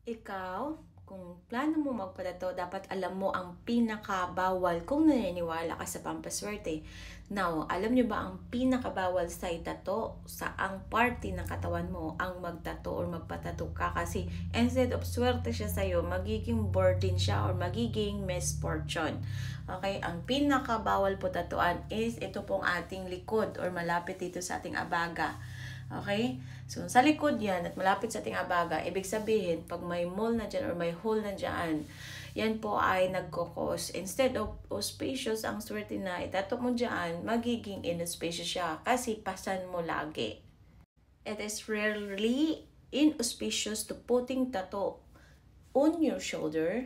Ikaw, kung plano mo magpatato, dapat alam mo ang pinakabawal kung naniniwala ka sa pampaswerte. Now, alam nyo ba ang pinakabawal sa itato sa ang party ng katawan mo ang magtato or magpatato ka? Kasi instead of swerte siya sa'yo, magiging burden siya or magiging misfortune. Okay, ang pinakabawal po tatuan is ito pong ating likod or malapit dito sa ating abaga. Okay? So, sa likod yan at malapit sa ating abaga, ibig sabihin, pag may mole na dyan or may hole na dyan, yan po ay nagkukos. Instead of auspicious ang swerte na itato mo dyan, magiging inauspicious siya kasi pasan mo lagi. It is rarely inauspicious to putting tattoo on your shoulder,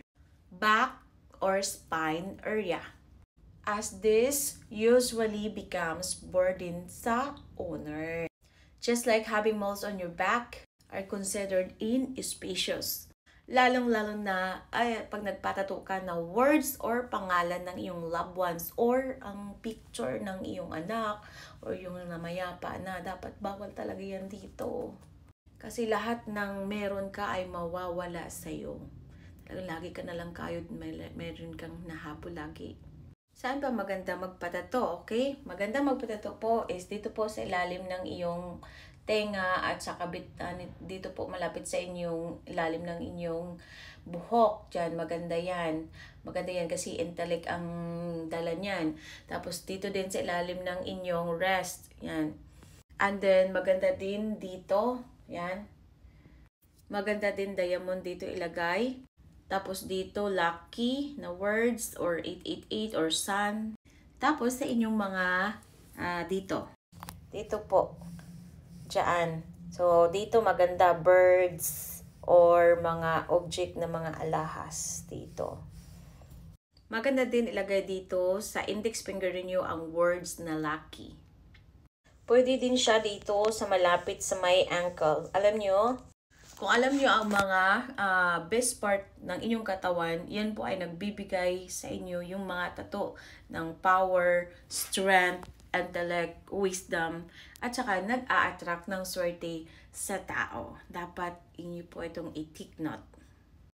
back, or spine area, as this usually becomes burden sa owner. Just like having moles on your back are considered inauspicious. Lalong-lalo na pag nagpatato ka na words or pangalan ng iyong loved ones or ang picture ng iyong anak or yung namayapa na dapat bawal talaga yan dito. Kasi lahat ng meron ka ay mawawala sa'yo. Lagi ka na lang kayod, meron kang nahabol lagi. Saan ba maganda magpatato, okay? Maganda magpatato po is dito po sa ilalim ng iyong tenga at sa kabit, dito po malapit sa inyong ilalim ng inyong buhok. Diyan, maganda yan. Maganda yan kasi intellect ang dala niyan. Tapos dito din sa ilalim ng inyong rest. Yan. And then, maganda din dito. Yan. Maganda din diamond dito ilagay. Tapos dito, lucky na words or 888 or sun. Tapos sa inyong mga dito. Dito po. Diyan. So, dito maganda birds or mga object na mga alahas dito. Maganda din ilagay dito sa index finger niyo ang words na lucky. Pwede din siya dito sa malapit sa may ankle. Alam nyo, kung alam nyo ang mga best part ng inyong katawan, yan po ay nagbibigay sa inyo yung mga tato ng power, strength, intellect, wisdom, at saka nag-a-attract ng swerte sa tao. Dapat inyo po itong i-take note.